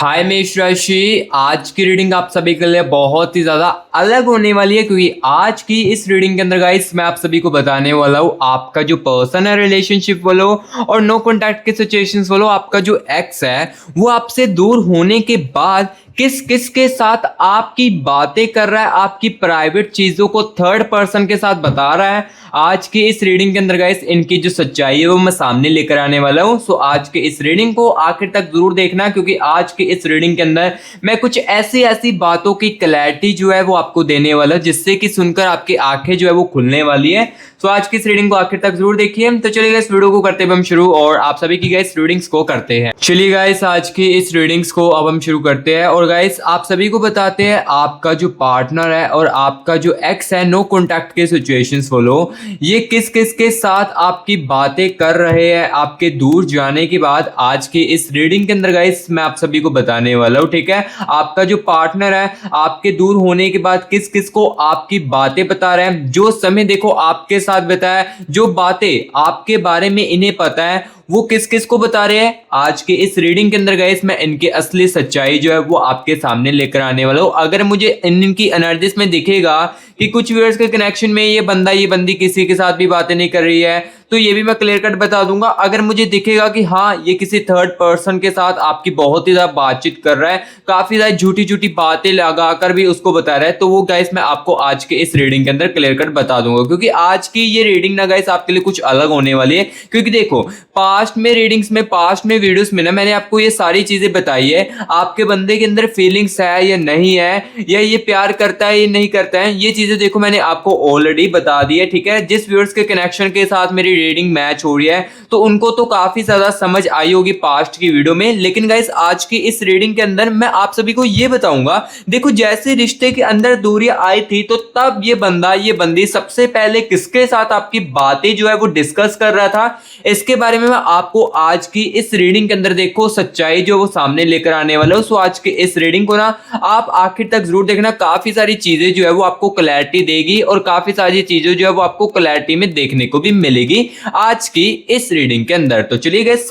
हाय मेष राशि। आज की रीडिंग आप सभी के लिए बहुत ही ज्यादा अलग होने वाली है, क्योंकि आज की इस रीडिंग के अंदर गाइस मैं आप सभी को बताने वाला हूँ आपका जो पर्सन है रिलेशनशिप वालो और नो कॉन्टैक्ट के सिचुएशंस वालो, आपका जो एक्स है वो आपसे दूर होने के बाद किस किस के साथ आपकी बातें कर रहा है, आपकी प्राइवेट चीजों को थर्ड पर्सन के साथ बता रहा है। आज की इस रीडिंग के अंदर गाइस इनकी जो सच्चाई है वो मैं सामने लेकर आने वाला हूं। सो आज के इस रीडिंग को आखिर तक जरूर देखना, क्योंकि आज के इस रीडिंग के अंदर मैं कुछ ऐसी ऐसी बातों की क्लैरिटी जो है वो आपको देने वाला, जिससे कि सुनकर आपकी आंखें जो है वो खुलने वाली है। तो आज की इस रीडिंग को आखिर तक जरूर देखिए। तो चलिए गाइस वीडियो को करते हैं हम शुरू और आप सभी की गाइस रीडिंग्स को करते हैं। चलिए गाइस आज की इस रीडिंग्स को अब हम शुरू करते हैं और गाइस आप सभी को बताते हैं आपका जो पार्टनर है और आपका जो एक्स है नो कॉन्टैक्ट के सिचुएशंस फॉलो, ये किस किस के साथ आपकी बातें कर रहे हैं आपके दूर जाने के बाद। आज की इस रीडिंग के अंदर गाइस मैं आप सभी को बताने वाला हूं, ठीक है। आपका जो पार्टनर है आपके दूर होने के बाद किस किस को आपकी बातें बता रहे हैं, जो समय देखो आपके साथ बताया, जो बातें आपके बारे में इन्हें पता है वो किस किस को बता रहे हैं। आज के इस रीडिंग के अंदर गाइस मैं इनकी असली सच्चाई जो है वो आपके सामने लेकर आने वाला हूं। अगर मुझे इनकी एनर्जीज में दिखेगा कि कुछ व्यूअर्स के कनेक्शन में ये बंदा ये बंदी किसी के साथ भी बातें नहीं कर रही है, तो ये भी मैं क्लियर कट बता दूंगा। अगर मुझे दिखेगा कि हाँ ये किसी थर्ड पर्सन के साथ आपकी बहुत ही ज्यादा बातचीत कर रहा है, काफी ज्यादा झूठी झूठी बातें लगाकर भी उसको बता रहा है, तो वो गाइस मैं आपको आज के इस रीडिंग के अंदर क्लियर कट बता दूंगा। क्योंकि आज की ये रीडिंग ना गाइस आपके लिए कुछ अलग होने वाली है। क्योंकि देखो पास्ट में रीडिंग्स में, पास्ट में वीडियोस में ना मैंने आपको ये सारी चीजें बताई है, आपके बंदे के अंदर फीलिंग्स है या नहीं है, या ये प्यार करता है या नहीं करता है, ये चीजें देखो मैंने आपको ऑलरेडी बता दी है, ठीक है। जिस व्यूअर्स के कनेक्शन के साथ मेरी रीडिंग मैच हो रही है तो उनको तो काफी ज्यादा समझ आई होगी पास्ट की वीडियो में। लेकिन गाइस आज की इस रीडिंग के अंदर मैं आप सभी को ये बताऊंगा, देखो जैसे रिश्ते के अंदर दूरियां आई थी तो तब ये बंदा ये बंदी सबसे पहले किसके साथ आपकी बातें जो है वो डिस्कस कर रहा था, इसके बारे में मैं आपको आज की इस रीडिंग के अंदर देखो सच्चाई जो वो सामने लेकर आने वाला हूं। सो आज के इस रीडिंग को ना आप आखिर तक जरूर देखना, काफी सारी चीजें जो है वो आपको क्लैरिटी देगी और काफी सारी चीजें जो है वो आपको क्लैरिटी में देखने को भी मिलेगी आज की इस रीडिंग के अंदर। तो चलिए गाइस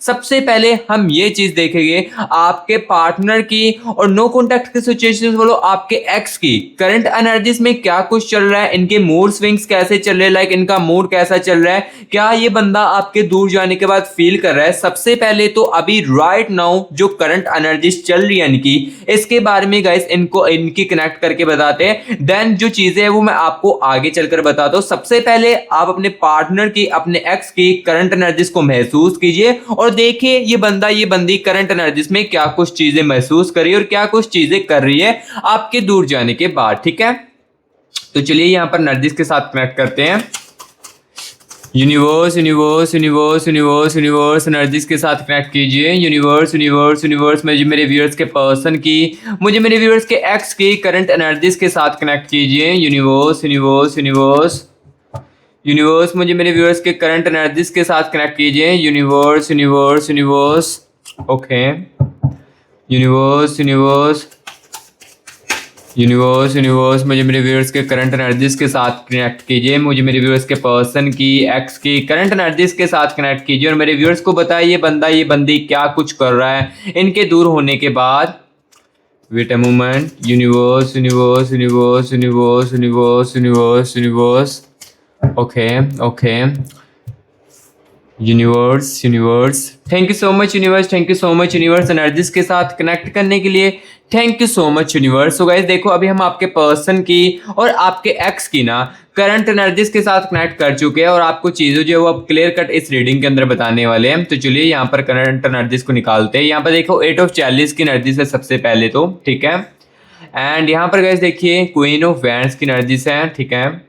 सबसे पहले हम ये चीज देखेंगे आपके पार्टनर की और नो कॉन्टैक्ट के सिचुएशंस बोलो आपके एक्स की करंट एनर्जीज में क्या कुछ चल रहा है, इनके मूड स्विंग्स कैसे चल रहे हैं, लाइक इनका मूड कैसा चल रहा है, क्या ये बंदा आपके दूर जाने के बाद फील कर रहा है। सबसे पहले तो अभी राइट नाउ जो करंट एनर्जीज चल रही है इनकी, इसके बारे में गाइस इनको इनकी कनेक्ट करके बताते हैं। देन जो चीजें है वो मैं आपको आगे चलकर बताता हूं। सबसे पहले आप अपने पार्टनर की, अपने एक्स की करंट एनर्जीज को महसूस कीजिए और देखिए ये बंदा ये बंदी करंट एनर्जीज में क्या कुछ चीजें महसूस कर रही है और क्या कुछ चीजें कर रही है आपके दूर जाने के बाद, ठीक है। तो चलिए यहां पर एनर्जीज के साथ कनेक्ट करते हैं। Universe universe universe universe universe energies के साथ कनेक्ट कीजिए। यूनिवर्स यूनिवर्स यूनिवर्स मुझे मेरे व्यूअर्स के पर्सन की, मुझे मेरे व्यूअर्स के एक्स की करंट एनर्जीज के साथ कनेक्ट कीजिए। यूनिवर्स यूनिवर्स यूनिवर्स यूनिवर्स मुझे मेरे व्यूअर्स के करंट एनर्जीज के साथ कनेक्ट कीजिए। Universe universe universe okay. Universe universe universe universe मुझे मेरे व्यूअर्स के करंट एनर्जीज के साथ कनेक्ट कीजिए। मुझे मेरे व्यूअर्स के पर्सन की, एक्स की करंट एनर्जीज के साथ कनेक्ट कीजिए और मेरे व्यूअर्स को बताइए बंदा ये बंदी क्या कुछ कर रहा है इनके दूर होने के बाद। Wait a moment. Universe universe universe universe universe universe universe okay okay. Universe universe thank you so much universe, thank you so much universe energies के साथ कनेक्ट करने के लिए, thank you so much universe. So guys देखो अभी हम आपके person की और आपके एक्स की ना करंट एनर्जीज के साथ कनेक्ट कर चुके हैं और आपको चीजें जो है वो अब क्लियर कट इस रीडिंग के अंदर बताने वाले हैं। तो चलिए यहाँ पर करंट एनर्जीज को निकालते हैं। यहाँ पर देखो 8 ऑफ 40 की एनर्जीज है सबसे पहले तो, ठीक है। एंड यहाँ पर गाइस देखिए क्वीन ऑफ वैंड्स की एनर्जीज है, ठीक है।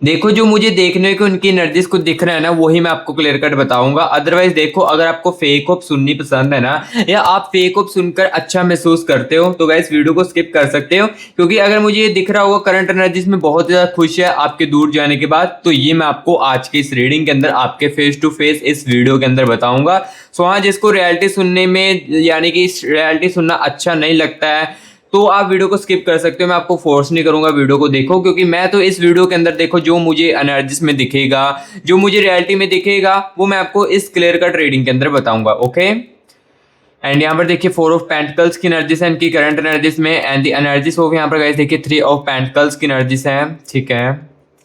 देखो जो मुझे देखने को उनकी एनर्जीज को दिख रहा है ना वही मैं आपको क्लियर कट बताऊंगा। अदरवाइज देखो अगर आपको फेक होप सुननी पसंद है ना, या आप फेक होप सुनकर अच्छा महसूस करते हो तो गाइस वीडियो को स्किप कर सकते हो। क्योंकि अगर मुझे ये दिख रहा होगा करंट एनर्जीज में बहुत ज्यादा खुश है आपके दूर जाने के बाद, तो ये मैं आपको आज के इस रीडिंग के अंदर आपके फेस टू फेस इस वीडियो के अंदर बताऊंगा। सो हाँ, जिसको रियलिटी सुनने में यानी कि रियलिटी सुनना अच्छा नहीं लगता है तो आप वीडियो को स्किप कर सकते हो। मैं आपको फोर्स नहीं करूंगा वीडियो को देखो, क्योंकि मैं तो इस वीडियो के अंदर देखो जो मुझे एनर्जीज में दिखेगा, जो मुझे रियलिटी में दिखेगा वो मैं आपको इस क्लियर कट रीडिंग के अंदर बताऊंगा। ओके एंड यहाँ पर देखिए 4 ऑफ पेंटिकल्स की एनर्जीज है इनकी करंट एनर्जीज में, एंड द एनर्जीज ऑफ यहाँ पर गाइस देखिए 3 ऑफ पेंटिकल्स की एनर्जीज है। ठीक है,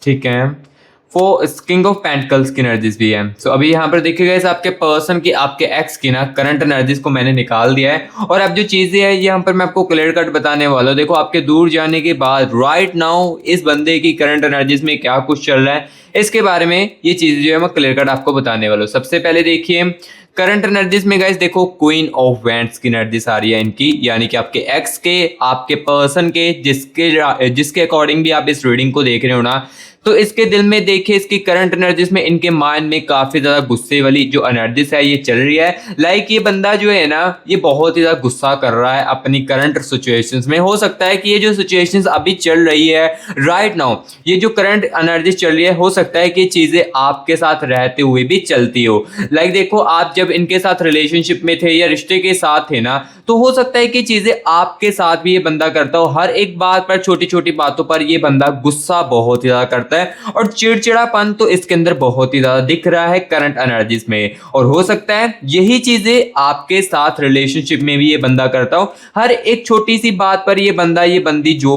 ठीक है। किंग ऑफ पेंटिकल्स की एनर्जीज भी है। सो अभी यहाँ पर देखिए गाइस आपके पर्सन की, आपके एक्स की ना करंट एनर्जीज को मैंने निकाल दिया है, और अब जो चीजें है ये यहाँ पर मैं आपको क्लियर कट बताने वाला हूँ। देखो आपके दूर जाने के बाद राइट नाउ इस बंदे की करंट एनर्जीज में क्या कुछ चल रहा है, इसके बारे में ये चीजें जो है मैं क्लियर कट आपको बताने वाला हूँ। सबसे पहले देखिए करंट एनर्जीज में गाइस देखो क्वीन ऑफ वैंड्स की एनर्जीज आ रही है इनकी, यानी कि आपके एक्स के, आपके पर्सन के, जिसके अकॉर्डिंग भी आप इस रीडिंग को देख रहे हो ना, तो इसके दिल में देखिए इसकी करंट एनर्जीज में, इनके माइंड में काफी ज्यादा गुस्से वाली जो एनर्जीज है ये चल रही है। लाइक ये बंदा जो है ना ये बहुत ही ज्यादा गुस्सा कर रहा है अपनी करंट सिचुएशंस में। हो सकता है कि ये जो सिचुएशंस अभी चल रही है राइट नाउ, ये जो करंट एनर्जीज चल रही है, हो सकता है कि चीजें आपके साथ रहते हुए भी चलती हो। लाइक देखो आप जब इनके साथ रिलेशनशिप में थे या रिश्ते के साथ थे ना, तो हो सकता है कि चीजें आपके साथ भी ये बंदा करता हो। हर एक बात पर, छोटी छोटी बातों पर ये बंदा गुस्सा बहुत ही ज्यादा करता है, और चिड़चिड़ापन तो इसके अंदर बहुत ही ज्यादा दिख रहा है करंट एनर्जीज में। और हो सकता है यही चीजें आपके साथ रिलेशनशिप में भी ये बंदा करता हो। हर एक छोटी सी बात पर ये बंदा, ये बंदी, जो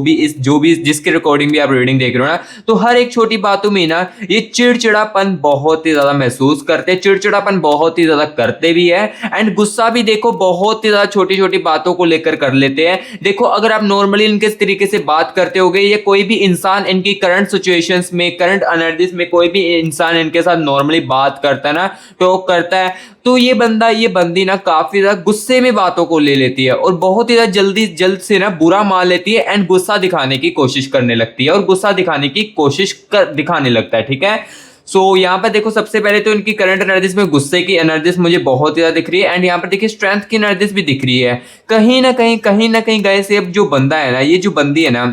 भी जिसके रिकॉर्डिंग भी आप रीडिंग देख रहे हो ना, तो हर एक छोटी बातों में ना ये चिड़चिड़ापन बहुत ही ज्यादा महसूस करते हैं, चिड़चिड़ापन बहुत ही ज्यादा करते भी है, एंड गुस्सा भी देखो बहुत ही ज्यादा छोटी छोटी बातों को लेकर कर लेते हैं। देखो अगर आप नॉर्मली इनके इस तरीके से बात करते होगे, या कोई भी इंसान इनकी करंट सिचुएशंस में, करंट एनर्जीज में कोई भी इंसान इनके साथ नॉर्मली बात करता है ना, टॉक करता है, तो ये बंदा, ये बंदी ना काफी ज्यादा गुस्से में बातों को ले लेती है, और बहुत ही ज्यादा जल्द से ना बुरा मान लेती है, एंड गुस्सा दिखाने की कोशिश करने लगती है, और गुस्सा दिखाने की दिखाने लगता है। ठीक है, सो यहाँ पर देखो सबसे पहले तो इनकी करंट एनर्जीज में गुस्से की एनर्जीज मुझे बहुत ज्यादा दिख रही है, एंड यहाँ पर देखिए स्ट्रेंथ की एनर्जीज भी दिख रही है। कहीं ना कहीं गाइस ये जो बंदा है ना, ये जो बंदी है ना,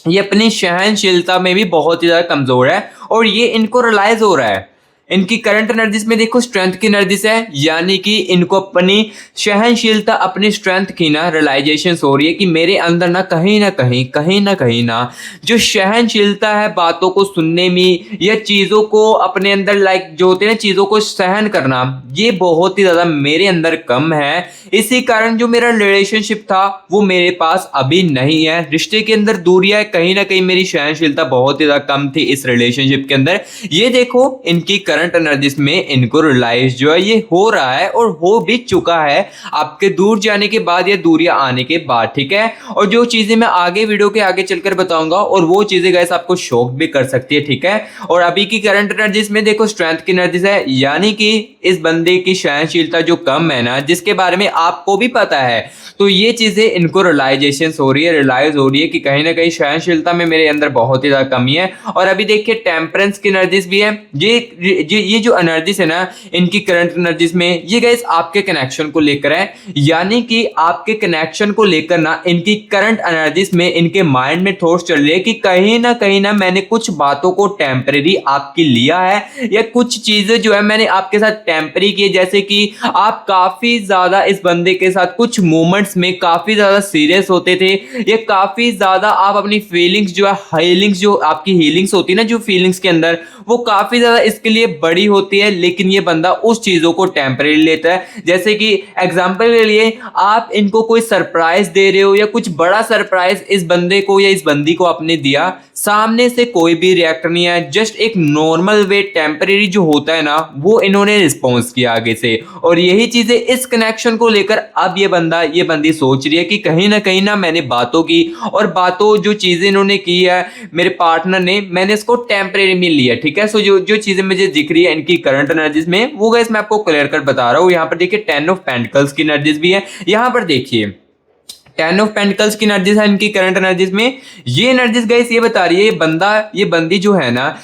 ये अपनी सहनशीलता में भी बहुत ही ज्यादा कमजोर है, और ये इनको रियलाइज हो रहा है। इनकी करंट एनर्जीज में देखो स्ट्रेंथ की एनर्जीज है, यानी कि इनको अपनी सहनशीलता, अपनी स्ट्रेंथ की ना रियलाइजेशन हो रही है कि मेरे अंदर ना कहीं ना जो सहनशीलता है बातों को सुनने में, या चीजों को अपने अंदर, लाइक जो होते हैं ना चीजों को सहन करना, ये बहुत ही ज्यादा मेरे अंदर कम है। इसी कारण जो मेरा रिलेशनशिप था वो मेरे पास अभी नहीं है, रिश्ते के अंदर दूरियां है, कहीं ना कहीं मेरी सहनशीलता बहुत ही ज्यादा कम थी इस रिलेशनशिप के अंदर। ये देखो इनकी करंट एनर्जीज में इनको रियलाइज जो है ये हो रहा है, और हो भी चुका है आपके दूर जाने के बाद या दूरियां आने के बाद। ठीक है, और जो चीजें मैं आगे वीडियो के आगे चलकर बताऊंगा, और वो चीजें गाइस आपको शॉक भी कर सकती है। ठीक है, और अभी की करंट एनर्जीज में देखो स्ट्रेंथ की एनर्जीज है, यानी कि इस बंदे की सहनशीलता जो कम है ना, जिसके बारे में आपको भी पता है, तो ये चीजें इनको रियलाइजेशन हो रही है, रियलाइज हो रही है कि कहीं ना कहीं सहनशीलता में मेरे अंदर बहुत ही ज्यादा कमी है। और अभी देखिए टेम्परेंस की एनर्जीज भी है। ये जो एनर्जीज है ना इनकी करंट एनर्जीज में, ये गाइस आपके कनेक्शन को लेकर है, यानी कि आपके कनेक्शन को लेकर ना इनकी करंट एनर्जीज में, इनके माइंड में थॉट्स चल रही है कि कहीं ना मैंने कुछ बातों को टेम्परेरी आपकी लिया है, या कुछ चीजें जो है मैंने आपके साथ टेम्परेरी की है। जैसे कि आप काफी ज्यादा इस बंदे के साथ कुछ मोमेंट्स में काफी ज्यादा सीरियस होते थे, या काफी ज्यादा आप अपनी फीलिंग्स जो है, हीलिंग्स, जो आपकी हीलिंग्स होती है ना जो फीलिंग्स के अंदर, वो काफी ज्यादा इसके लिए बड़ी होती है, लेकिन ये बंदा उस चीजों को टेम्परेरी लेता है। जैसे कि एग्जांपल के लिए आप इनको कोई सरप्राइज दे रहे हो, या कुछ बड़ा सरप्राइज इस बंदे को या इस बंदी को आपने दिया, सामने से कोई भी रिएक्ट नहीं है, जस्ट एक नॉर्मल वे टेम्परेरी जो होता है ना, वो इन्होंने रिस्पॉन्स किया आगे से। और यही चीजें इस कनेक्शन को लेकर अब ये बंदी सोच रही है कि कहीं ना मैंने बातों की, और बातों जो चीजें इन्होंने की है मेरे पार्टनर ने, मैंने इसको टेम्परेरी में लिया। ठीक है, सो जो चीजें मुझे दिख रही है इनकी करंट एनर्जीज में, वो गाइस मैं आपको क्लियर कर बता रहा हूं। यहाँ पर देखिए 10 ऑफ पेंटिकल्स की एनर्जीज भी है। यहाँ पर देखिए 10 ऑफ पेंटिकल्स की एनर्जीज है इनकी करंट एनर्जीज में। ये एनर्जीज गाइस ये बता रही है ये बंदी जो है ना,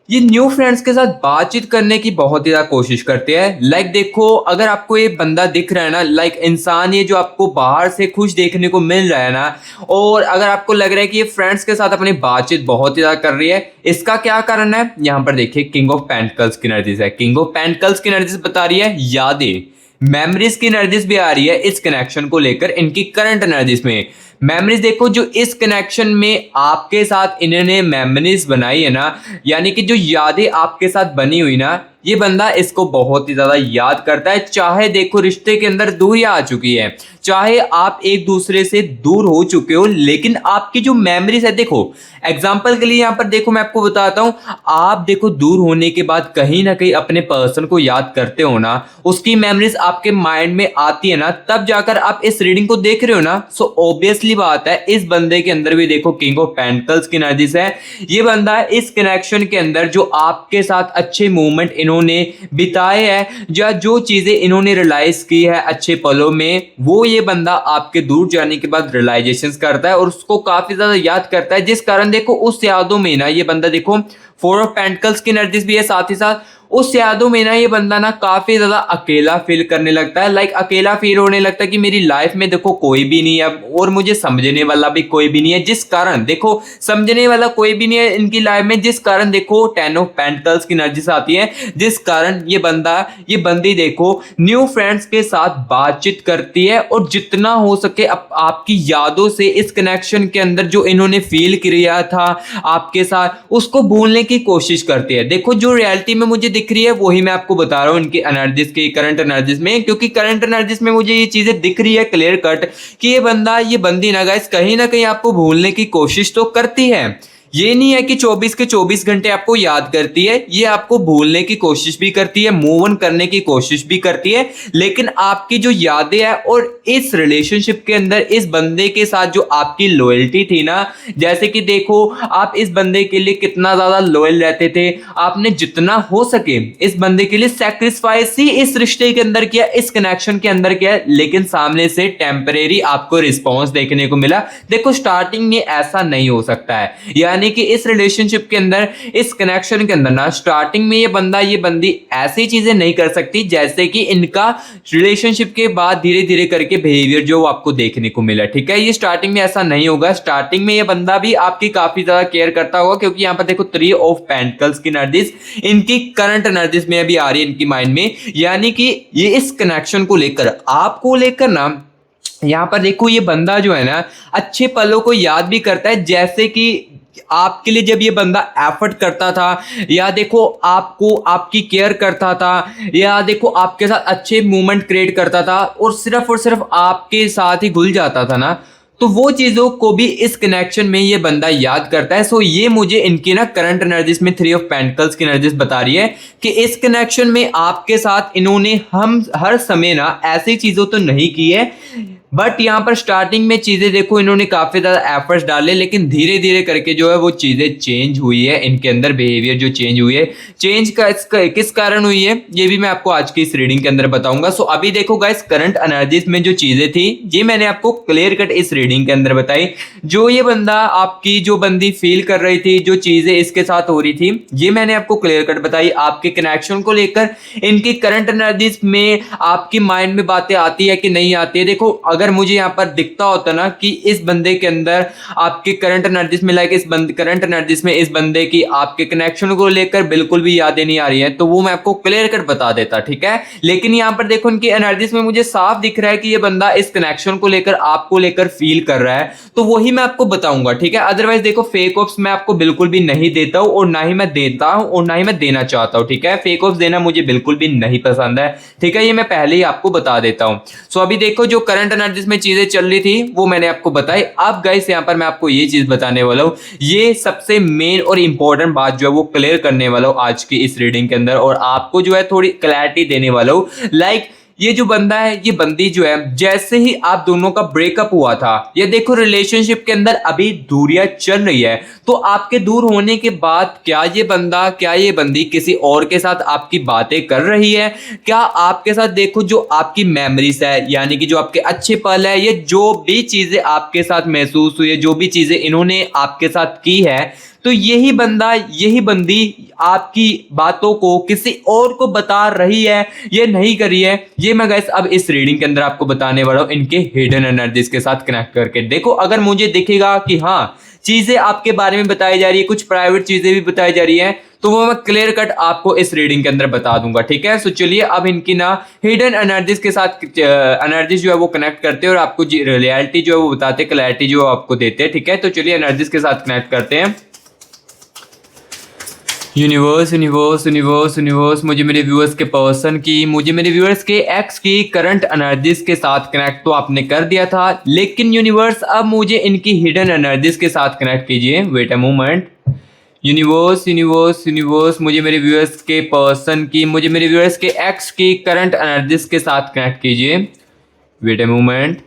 ये न्यू फ्रेंड्स के साथ बातचीत करने की बहुत ही ज्यादा कोशिश करते हैं। लाइक देखो अगर आपको ये बंदा दिख रहा है ना, लाइक इंसान ये जो आपको बाहर से खुश देखने को मिल रहा है ना, और अगर आपको लग रहा है कि ये फ्रेंड्स के साथ अपनी बातचीत बहुत ही ज्यादा कर रही है, इसका क्या कारण है? यहाँ पर देखिए किंग ऑफ पेंटिकल्स की एनर्जीज है। किंग ऑफ पेंटिकल्स की एनर्जीज बता रही है यादें, मेमोरीज की एनर्जीज भी आ रही है इस कनेक्शन को लेकर इनकी करंट एनर्जीज में। मेमोरीज देखो जो इस कनेक्शन में आपके साथ इन्होंने मेमोरीज बनाई है ना, यानी कि जो यादें आपके साथ बनी हुई ना, ये बंदा इसको बहुत ही ज्यादा याद करता है। चाहे देखो रिश्ते के अंदर दूरियां आ चुकी है, चाहे आप एक दूसरे से दूर हो चुके हो, लेकिन आपकी जो मेमोरीज है, देखो एग्जांपल के लिए यहां पर देखो मैं आपको बताता हूं, आप देखो दूर होने के बाद कहीं ना कहीं अपने पर्सन को याद करते हो ना, उसकी मेमोरीज आपके माइंड में आती है ना, तब जाकर आप इस रीडिंग को देख रहे हो ना। सो ऑब्वियसली बात है इस बंदे के अंदर भी देखो किंग ऑफ पेंटिकल्स की एनर्जीज है। ये बंदा इस कनेक्शन के अंदर जो आपके साथ अच्छे मोमेंट इन्होंने बिताए हैं, या जो चीजें इन्होंने रियलाइज की है अच्छे पलों में, वो ये बंदा आपके दूर जाने के बाद रियलाइजेशन करता है और उसको काफी ज्यादा याद करता है, जिस कारण देखो उस यादों में ना ये बंदा देखो 4 ऑफ पेंटिकल्स की एनर्जीज भी है, साथ ही साथ उस यादों में ना ये बंदा ना काफी ज्यादा अकेला फील करने लगता है। लाइक अकेला फील होने लगता है कि मेरी लाइफ में देखो कोई भी नहीं है और मुझे समझने वाला भी कोई भी नहीं है, जिस कारण देखो समझने वाला कोई भी नहीं है इनकी लाइफ में, जिस कारण देखो 10 ऑफ पेंटिकल्स की एनर्जीज आती है, जिस कारण ये बंदा ये बंदी देखो न्यू फ्रेंड्स के साथ बातचीत करती है और जितना हो सके आपकी यादों से इस कनेक्शन के अंदर जो इन्होंने फील किया था आपके साथ उसको भूलने की कोशिश करती है। देखो जो रियलिटी में मुझे दिख रही है वही मैं आपको बता रहा हूं इनकी एनर्जीज के करंट एनर्जीज में, क्योंकि करंट एनर्जीज में मुझे ये चीजें दिख रही है क्लियर कट कि ये बंदा ये बंदी ना गाइस कहीं ना कहीं आपको भूलने की कोशिश तो करती है। ये नहीं है कि 24 के 24 घंटे आपको याद करती है, ये आपको भूलने की कोशिश भी करती है, मूव ऑन करने की कोशिश भी करती है, लेकिन आपकी जो यादें हैं और इस रिलेशनशिप के अंदर इस बंदे के साथ जो आपकी लॉयल्टी थी ना, जैसे कि देखो आप इस बंदे के लिए कितना ज्यादा लॉयल रहते थे, आपने जितना हो सके इस बंदे के लिए सैक्रिफाइस ही इस रिश्ते के अंदर किया, इस कनेक्शन के अंदर किया, लेकिन सामने से टेम्परेरी आपको रिस्पॉन्स देखने को मिला। देखो स्टार्टिंग में ऐसा नहीं हो सकता है, यानी कि इस रिलेशनशिप के अंदर इस कनेक्शन के अंदर ना स्टार्टिंग में ये बंदा ये बंदी ऐसी चीजें नहीं कर सकती जैसे कि इनका रिलेशनशिप के बाद धीरे धीरे करके बिहेवियर जो आपको देखने को मिला। ठीक है, ये स्टार्टिंग में ऐसा नहीं होगा। स्टार्टिंग में ये बंदा भी आपकी काफी ज्यादा केयर करता होगा, क्योंकि यहां पर देखो 3 ऑफ पेंटिकल्स की एनर्जीज इनकी करंट एनर्जीज में अभी आ रही है इनकी माइंड में, यानी कि ये इस कनेक्शन को लेकर आपको लेकर ना यहां पर देखो ये बंदा जो है ना अच्छे पलों को याद भी करता है, जैसे कि आपके लिए जब ये बंदा एफर्ट करता था, या देखो आपको आपकी केयर करता था, या देखो आपके साथ अच्छे मूवमेंट क्रिएट करता था और सिर्फ आपके साथ ही घुल जाता था ना, तो वो चीजों को भी इस कनेक्शन में ये बंदा याद करता है। सो ये मुझे इनकी ना करंट एनर्जीज में 3 ऑफ पेंटिकल्स की एनर्जीज बता रही है कि इस कनेक्शन में आपके साथ इन्होंने हम हर समय ना ऐसी चीजों तो नहीं की है, बट यहाँ पर स्टार्टिंग में चीजें देखो इन्होंने काफी ज्यादा एफर्ट्स डाले, लेकिन धीरे धीरे करके जो है वो चीजें चेंज हुई है, इनके अंदर बिहेवियर जो चेंज हुई है, चेंज का किस कारण हुई है ये भी मैं आपको आज की इस रीडिंग के अंदर बताऊंगा। सो अभी देखो गाइस करंट एनर्जीज में जो चीजें थी ये मैंने आपको क्लियर कट इस रीडिंग के अंदर बताई। जो ये बंदा आपकी जो बंदी फील कर रही थी, जो चीजें इसके साथ हो रही थी, ये मैंने आपको क्लियर कट बताई। आपके कनेक्शन को लेकर इनकी करंट एनर्जीज में आपकी माइंड में बातें आती है कि नहीं आती है। देखो अगर मुझे यहाँ पर दिखता होता ना कि इस बंदे के अंदर आपके करंट एनर्जीज में लाइक करंट एनर्जीज में इस बंदे की आपके कनेक्शन को लेकर बिल्कुल भी यादें नहीं आ रही है, तो वो मैं आपको क्लियर कट बता देता, ठीक है। लेकिन यहाँ पर देखो इनकी एनर्जीज में मुझे साफ दिख रहा है कि ये बंदा इस कनेक्शन को लेकर आपको लेकर फील कर रहा है, तो वही मैं आपको बताऊंगा, ठीक है। अदरवाइज देखो फेक ऑफ्स मैं आपको बिल्कुल भी नहीं देता हूं, और ना ही मैं देता हूं और ना ही मैं देना चाहता हूं, ठीक है। फेक ऑफ्स देना मुझे बिल्कुल भी नहीं पसंद है, ठीक है, ये मैं पहले ही आपको बता देता हूं। सो अभी देखो जो करंट एनर्जीज में चीजें चल रही थी वो मैंने आपको बताई। अब गाइस यहाँ पर मैं आपको ये चीज बताने वाला हूं, ये सबसे मेन और इंपॉर्टेंट बात जो है वो क्लियर करने वाला हूं आज की इस रीडिंग के अंदर, और आपको जो है थोड़ी क्लैरिटी देने वाला हूं। लाइक ये जो बंदा है, ये बंदी जो है, जैसे ही आप दोनों का ब्रेकअप हुआ था, ये देखो रिलेशनशिप के अंदर अभी दूरियां चल रही है, तो आपके दूर होने के बाद क्या ये बंदी किसी और के साथ आपकी बातें कर रही है? क्या आपके साथ देखो जो आपकी मेमोरीज है, यानी कि जो आपके अच्छे पल है, ये जो भी चीजें आपके साथ महसूस हुई है, जो भी चीजें इन्होंने आपके साथ की है, तो यही बंदा यही बंदी आपकी बातों को किसी और को बता रही है, ये नहीं करी है, ये मैं गाइस अब इस रीडिंग के अंदर आपको बताने वाला हूं इनके हिडन एनर्जीज के साथ कनेक्ट करके। देखो अगर मुझे दिखेगा कि हाँ चीजें आपके बारे में बताई जा रही है, कुछ प्राइवेट चीजें भी बताई जा रही है, तो वो मैं क्लियर कट आपको इस रीडिंग के अंदर बता दूंगा, ठीक है। सो चलिए अब इनकी ना हिडन एनर्जीज के साथ एनर्जीज जो है वो कनेक्ट करते हैं और आपको रियलिटी जो है वो बताते हैं, क्लैरिटी जो आपको देते हैं, ठीक है। तो चलिए एनर्जीज के साथ कनेक्ट करते हैं। यूनिवर्स यूनिवर्स यूनिवर्स यूनिवर्स मुझे मेरे व्यूअर्स के पर्सन की, मुझे मेरे व्यूअर्स के एक्स की करंट एनर्जीज के साथ कनेक्ट तो आपने कर दिया था, लेकिन यूनिवर्स अब मुझे इनकी हिडन एनर्जीज के साथ कनेक्ट कीजिए। Wait a moment. Universe universe universe मुझे मेरे व्यूअर्स के पर्सन की, मुझे मेरे व्यूअर्स के एक्स की करंट एनर्जीज के साथ कनेक्ट कीजिए। Wait a moment.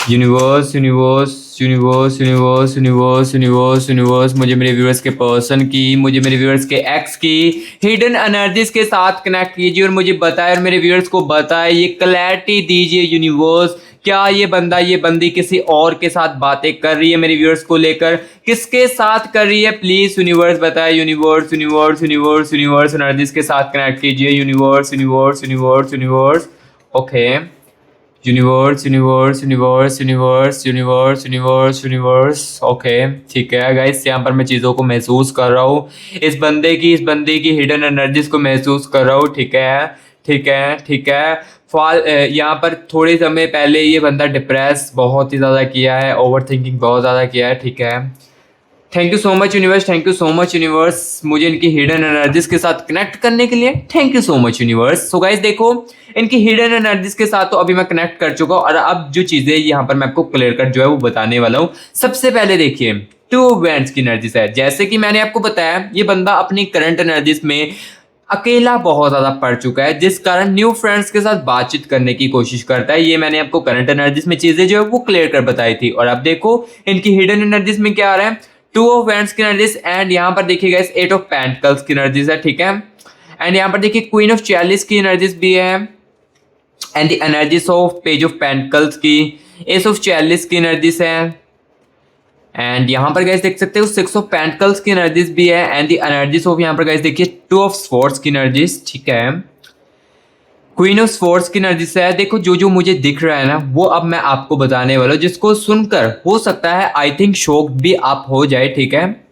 Universe universe universe universe universe universe universe मुझे मेरे व्यूअर्स के पर्सन की, मुझे मेरे व्यूअर्स के एक्स की हिडन एनर्जीज के साथ कनेक्ट कीजिए और मुझे बताए और मेरे व्यूअर्स को बताए, ये क्लैरिटी दीजिए यूनिवर्स। क्या ये बंदा ये बंदी किसी और के साथ बातें कर रही है मेरे व्यूअर्स को लेकर, किसके साथ कर रही है, प्लीज यूनिवर्स बताए। Universe universe universe universe energies के साथ कनेक्ट कीजिए। Universe universe universe universe okay. Universe universe universe universe universe universe universe okay, ठीक है गाइस। यहाँ पर मैं चीज़ों को महसूस कर रहा हूँ, इस बंदे की हिडन एनर्जीज को महसूस कर रहा हूँ, ठीक है ठीक है ठीक है। यहाँ पर थोड़े समय पहले ये बंदा डिप्रेस बहुत ही ज़्यादा किया है, ओवर थिंकिंग बहुत ज़्यादा किया है, ठीक है। Thank you so much universe, thank you so much universe मुझे इनकी हिडन एनर्जीज के साथ कनेक्ट करने के लिए, thank you so much universe. So guys देखो इनकी हिडन एनर्जीज के साथ तो अभी मैं कनेक्ट कर चुका हूँ और अब जो चीजें यहाँ पर मैं आपको क्लियर कट जो है वो बताने वाला हूँ। सबसे पहले देखिए टू बैंड्स की एनर्जीज है, जैसे कि मैंने आपको बताया ये बंदा अपनी करंट एनर्जीज में अकेला बहुत ज्यादा पड़ चुका है, जिस कारण न्यू फ्रेंड्स के साथ बातचीत करने की कोशिश करता है। ये मैंने आपको करंट एनर्जीज में चीजें जो है वो क्लियर कर बताई थी। और अब देखो इनकी हिडन एनर्जीज में क्या आ रहा है, टू ऑफ वैंड्स की एनर्जीज एंड यहाँ पर देखिए गाइस एट ऑफ पेंटिकल्स की एनर्जीज है, ठीक है। एंड यहाँ पर देखिए क्वीन ऑफ चैलिस की एनर्जीज भी है and the energies of page of pentacles की, एस ऑफ चैलिस की एनर्जीज है एंड यहाँ पर गाइस देख सकते हो सिक्स ऑफ पेंटिकल्स की एनर्जीज भी है एंड द एनर्जीज ऑफ यहाँ पर गाइस देखिए टू ऑफ स्वॉर्ड्स की एनर्जीज, ठीक है। क्वीन ऑफ स्वॉर्ड्स की एनर्जी से है, देखो जो जो मुझे दिख रहा है ना वो अब मैं आपको बताने वाला हूँ, जिसको सुनकर हो सकता है आई थिंक शॉक भी आप हो जाए, ठीक है।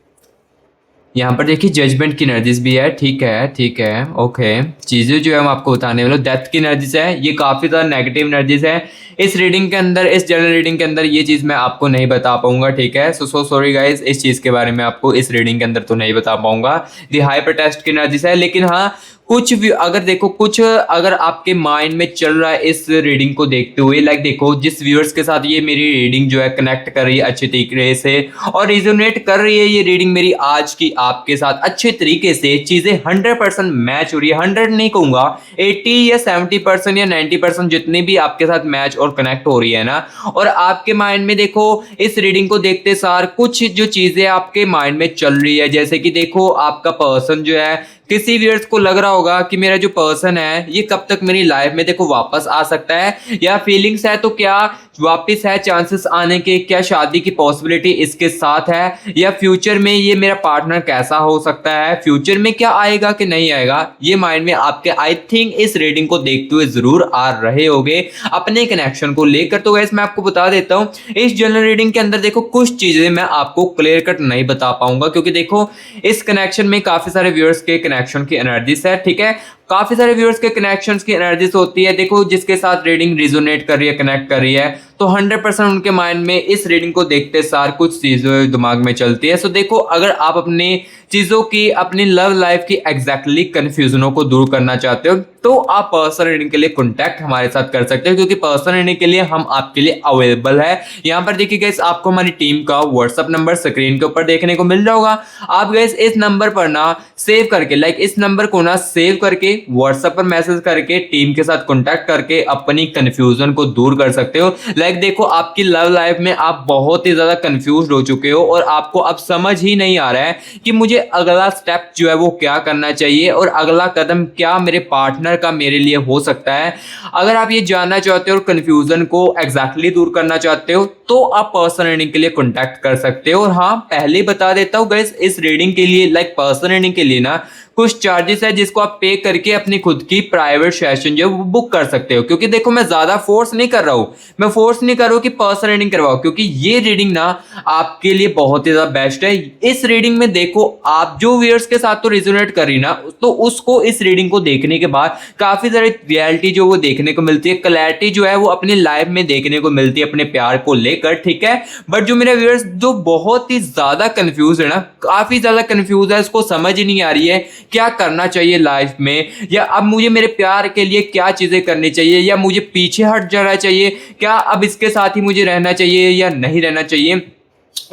यहाँ पर देखिए जजमेंट की एनर्जीज भी है, ठीक है ठीक है ओके। चीज़ें जो है मैं आपको बताने वाला हूँ, डेथ की एनर्जीज है, ये काफ़ी ज़्यादा नेगेटिव एनर्जीज है इस रीडिंग के अंदर, इस जनरल रीडिंग के अंदर ये चीज़ मैं आपको नहीं बता पाऊंगा, ठीक है। सो सॉरी गाइज, इस चीज़ के बारे में आपको इस रीडिंग के अंदर तो नहीं बता पाऊंगा। दी हाइपर टेस्ट की एनर्जीज है, लेकिन हाँ कुछ भी अगर देखो कुछ अगर आपके माइंड में चल रहा है इस रीडिंग को देखते हुए, लाइक देखो जिस व्यूअर्स के साथ ये मेरी रीडिंग जो है कनेक्ट कर रही है अच्छे तरीके से और रिजोनेट कर रही है ये रीडिंग मेरी आज की आपके साथ अच्छे तरीके से, चीजें 100% मैच हो रही है, 100 नहीं कहूंगा 80 या 70% या 90% जितने भी आपके साथ मैच और कनेक्ट हो रही है ना। और आपके माइंड में देखो इस रीडिंग को देखते सार कुछ जो चीजें आपके माइंड में चल रही है, जैसे कि देखो आपका पर्सन जो है, किसी व्यूअर्स को लग रहा होगा कि मेरा जो पर्सन है ये कब तक मेरी लाइफ में देखो वापस आ सकता है, या फीलिंग्स है तो क्या वापस है चांसेस आने के, क्या शादी की पॉसिबिलिटी इसके साथ है, या फ्यूचर में ये मेरा पार्टनर कैसा हो सकता है, फ्यूचर में क्या आएगा कि नहीं आएगा, ये माइंड में आपके आई थिंक इस रीडिंग को देखते हुए जरूर आ रहे होंगे अपने कनेक्शन को लेकर। तो गैस मैं आपको बता देता हूँ इस जनरल रीडिंग के अंदर देखो कुछ चीजें मैं आपको क्लियर कट नहीं बता पाऊंगा, क्योंकि देखो इस कनेक्शन में काफी सारे व्यूअर्स के कनेक्शन की एनर्जीज है, ठीक है। काफी सारे व्यूअर्स के कनेक्शंस की एनर्जीज होती है, देखो जिसके साथ रीडिंग रिजोनेट कर रही है, कनेक्ट कर रही है, तो 100% उनके माइंड में इस रीडिंग को देखते सार कुछ चीजें दिमाग में चलती है। सो देखो अगर आप अपनी चीजों की अपनी लव लाइफ की एग्जैक्टली कंफ्यूजनों को दूर करना चाहते हो तो आप पर्सनल रीडिंग के लिए कॉन्टैक्ट हमारे साथ कर सकते हो, क्योंकि पर्सनल रीडिंग के लिए हम आपके लिए अवेलेबल है। यहाँ पर देखिए गाइस आपको हमारी टीम का व्हाट्सएप नंबर स्क्रीन के ऊपर देखने को मिल रहा होगा, आप गाइस इस नंबर पर ना सेव करके लाइक इस नंबर को ना सेव करके व्हाट्सएप पर मैसेज करके टीम के साथ कॉन्टैक्ट करके अपनी कंफ्यूजन को दूर कर सकते हो। लाइक देखो आपकी लव लाइफ में आप बहुत ही ज्यादा कंफ्यूज हो चुके हो और आपको अब समझ ही नहीं आ रहा है कि मुझे अगला स्टेप जो है वो क्या करना चाहिए और अगला कदम क्या मेरे पार्टनर का मेरे लिए हो सकता है। अगर आप ये जानना चाहते हो और कंफ्यूजन को एग्जैक्टली दूर करना चाहते हो तो आप पर्सनल रीडिंग के लिए कॉन्टैक्ट कर सकते हो। और हाँ पहले बता देता हूँ गाइस इस रीडिंग के लिए लाइक पर्सनल रीडिंग के लिए ना कुछ चार्जेस है जिसको आप पे करके अपनी खुद की प्राइवेट सेशन जो है वो बुक कर सकते हो। क्योंकि देखो मैं ज्यादा फोर्स नहीं कर रहा हूँ, मैं फोर्स नहीं कर रहा हूँ कि पर्सनल रीडिंग करवाओ, क्योंकि ये रीडिंग ना आपके लिए बहुत ही ज्यादा बेस्ट है। इस रीडिंग में देखो आप जो व्यूअर्स के साथ तो रिजोनेट कर रही ना, तो उसको इस रीडिंग को देखने के बाद काफी सारी रियलिटी जो वो देखने को मिलती है, क्लैरिटी जो है वो अपनी लाइफ में देखने को मिलती है अपने प्यार को लेकर, ठीक है। बट जो मेरे व्यूअर्स जो बहुत ही ज्यादा कंफ्यूज है ना, काफी ज्यादा कंफ्यूज है, इसको समझ ही नहीं आ रही है क्या करना चाहिए लाइफ में, या अब मुझे मेरे प्यार के लिए क्या चीजें करनी चाहिए, या मुझे पीछे हट जाना चाहिए, क्या अब इसके साथ ही मुझे रहना चाहिए या नहीं रहना चाहिए।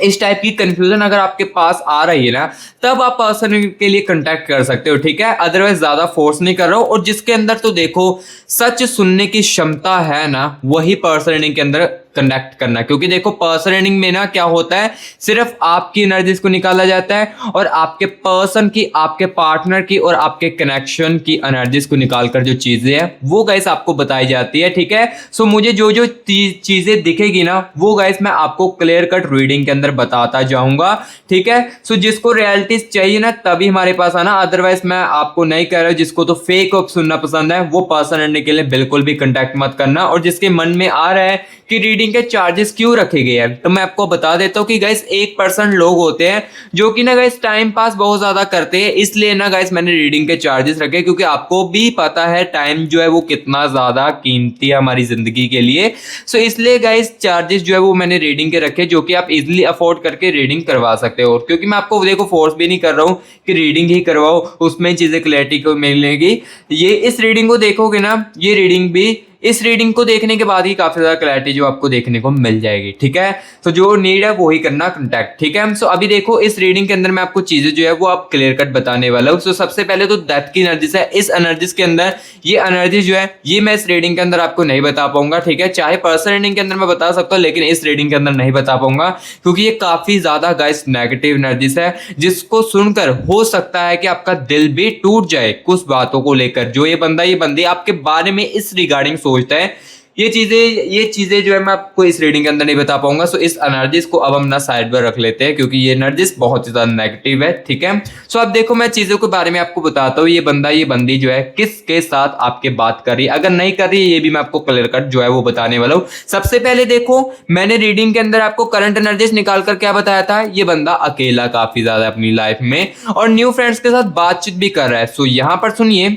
इस टाइप की कंफ्यूजन अगर आपके पास आ रही है ना, तब आप पर्सन के लिए कांटेक्ट कर सकते हो, ठीक है। अदरवाइज ज्यादा फोर्स नहीं कर रहा हूं। और जिसके अंदर तो देखो सच सुनने की क्षमता है ना, वही पर्सन के अंदर कनेक्ट करना। क्योंकि देखो पर्सन रीडिंग में ना क्या होता है, सिर्फ आपकी एनर्जीज को निकाला जाता है और आपके पर्सन की, आपके पार्टनर की और आपके कनेक्शन की एनर्जीज को निकालकर जो चीजें हैं वो गाइस आपको बताई जाती है, ठीक है। सो मुझे जो जो चीजें दिखेगी ना वो गाइस मैं आपको क्लियर कट रीडिंग के अंदर बताता जाऊंगा, ठीक है। सो जिसको रियलिटीज चाहिए ना तभी हमारे पास आना, अदरवाइज मैं आपको नहीं कह रहा हूं। जिसको तो फेक ऑफ सुनना पसंद है वो पर्सन रीडिंग के लिए बिल्कुल भी कांटेक्ट मत करना। और जिसके मन में आ रहा है कि रीडिंग के चार्जेस क्यों रखे गए हैं, तो मैं आपको बता देता हूँ कि गाइस 1% लोग होते हैं जो कि ना गाइस टाइम पास बहुत ज्यादा करते हैं, इसलिए ना गाइस मैंने रीडिंग के चार्जेस रखे। क्योंकि आपको भी पता है टाइम जो है वो कितना ज्यादा कीमती है हमारी जिंदगी के लिए। सो इसलिए गाइस चार्जेस जो है वो मैंने रीडिंग के रखे, जो कि आप इजिली अफोर्ड करके रीडिंग करवा सकते हो। क्योंकि मैं आपको देखो फोर्स भी नहीं कर रहा हूँ कि रीडिंग ही करवाओ, उसमें चीजें क्लैरिटी को मिलेगी। ये इस रीडिंग को देखोगे ना, ये रीडिंग भी इस रीडिंग को देखने के बाद ही काफी ज्यादा क्लैरिटी जो आपको देखने को मिल जाएगी, ठीक है। तो जो नीड है वो ही करना कांटेक्ट, ठीक है। सो अभी देखो इस रीडिंग के अंदर मैं आपको चीजें जो है वो आप क्लियर कट बताने वाला हूँ। सो सबसे पहले तो डेथ की एनर्जीज है, इस एनर्जीज के अंदर ये एनर्जी जो है ये मैं इस रीडिंग के अंदर आपको नहीं बता पाऊंगा, ठीक है। चाहे पर्सनल रीडिंग के अंदर मैं बता सकता हूँ, लेकिन इस रीडिंग के अंदर नहीं बता पाऊंगा क्योंकि ये काफी ज्यादा गाइस नेगेटिव एनर्जीज है, जिसको सुनकर हो सकता है कि आपका दिल भी टूट जाए कुछ बातों को लेकर। जो ये बंदा ये बंदी आपके बारे में इस रिगार्डिंग सोचता है, ये चीजें जो है मैं आपको इस रीडिंग के अंदर नहीं बता पाऊंगा। सो इस एनर्जीज को अब हम ना साइड पर रख लेते हैं क्योंकि ये एनर्जीज बहुत ही ज्यादा नेगेटिव है, ठीक है। सो अब देखो मैं चीजों के बारे में आपको बताता हूँ, ये बंदा ये बंदी जो है किसके साथ आपके बात कर रही है, अगर नहीं कर रही है ये भी मैं आपको क्लियर कट जो है वो बताने वाला हूँ। सबसे पहले देखो मैंने रीडिंग के अंदर आपको करंट एनर्जीज निकाल कर क्या बताया था, ये बंदा अकेला काफी ज्यादा अपनी लाइफ में और न्यू फ्रेंड्स के साथ बातचीत भी कर रहा है। सो यहां पर सुनिए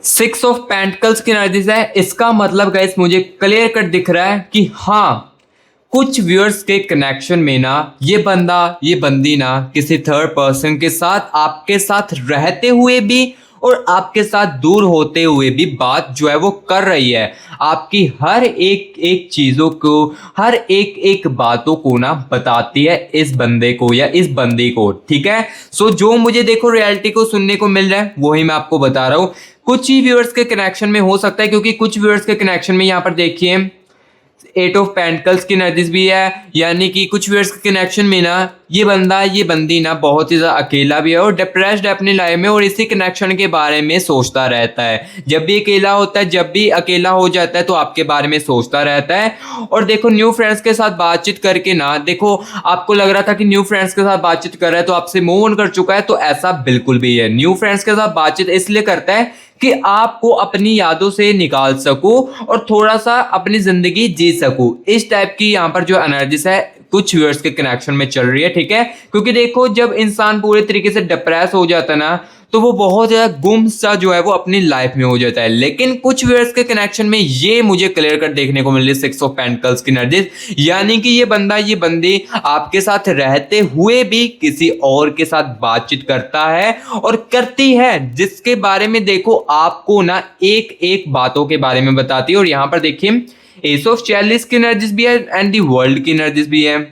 6 ऑफ पेंटिकल्स की एनर्जीज है, इसका मतलब गाइस मुझे क्लियर कट दिख रहा है कि हाँ कुछ व्यूअर्स के कनेक्शन में ना ये बंदा ये बंदी ना किसी थर्ड पर्सन के साथ आपके साथ रहते हुए भी और आपके साथ दूर होते हुए भी बात जो है वो कर रही है। आपकी हर एक एक चीजों को, हर एक एक बातों को ना बताती है इस बंदे को या इस बंदी को, ठीक है। सो जो मुझे देखो रियलिटी को सुनने को मिल रहा है वही मैं आपको बता रहा हूँ। कुछ ही व्यूअर्स के कनेक्शन में हो सकता है, क्योंकि कुछ व्यूअर्स के कनेक्शन में यहाँ पर देखिए 8 ऑफ पेंटिकल्स की एनर्जीज भी है, यानी कि कुछ व्यूअर्स के कनेक्शन में ना ये बंदा ये बंदी ना बहुत ही ज्यादा अकेला भी है और डिप्रेस्ड है अपनी लाइफ में और इसी कनेक्शन के बारे में सोचता रहता है। जब भी अकेला होता है, जब भी अकेला हो जाता है तो आपके बारे में सोचता रहता है। और देखो न्यू फ्रेंड्स के साथ बातचीत करके ना, देखो आपको लग रहा था कि न्यू फ्रेंड्स के साथ बातचीत कर रहा है तो आपसे मूव ऑन कर चुका है, तो ऐसा बिल्कुल भी है। न्यू फ्रेंड्स के साथ बातचीत इसलिए करता है कि आपको अपनी यादों से निकाल सकूं और थोड़ा सा अपनी जिंदगी जी सकूं। इस टाइप की यहाँ पर जो एनर्जीज है कुछ व्यूअर्स के कनेक्शन में चल रही है, ठीक है। क्योंकि देखो जब इंसान पूरे तरीके से डिप्रेस हो जाता है ना तो वो बहुत ज्यादा गुम सा जो है वो अपनी लाइफ में हो जाता है। लेकिन कुछ व्यूअर्स के कनेक्शन में ये मुझे क्लियर कट देखने को मिल रही है 6 ऑफ पेंटिकल्स की एनर्जीज, यानी कि ये बंदा ये बंदी आपके साथ रहते हुए भी किसी और के साथ बातचीत करता है और करती है, जिसके बारे में देखो आपको ना एक एक बातों के बारे में बताती है। और यहाँ पर देखिए एस ऑफ चैलिस की एनर्जीज भी है एंड दी वर्ल्ड की एनर्जीज भी है,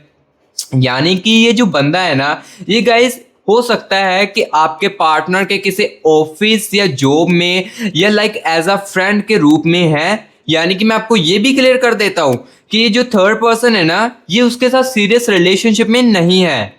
यानी कि ये जो बंदा है ना ये गाइस हो सकता है कि आपके पार्टनर के किसी ऑफिस या जॉब में या लाइक एज अ फ्रेंड के रूप में है। यानी कि मैं आपको ये भी क्लियर कर देता हूं कि ये जो थर्ड पर्सन है ना ये उसके साथ सीरियस रिलेशनशिप में नहीं है।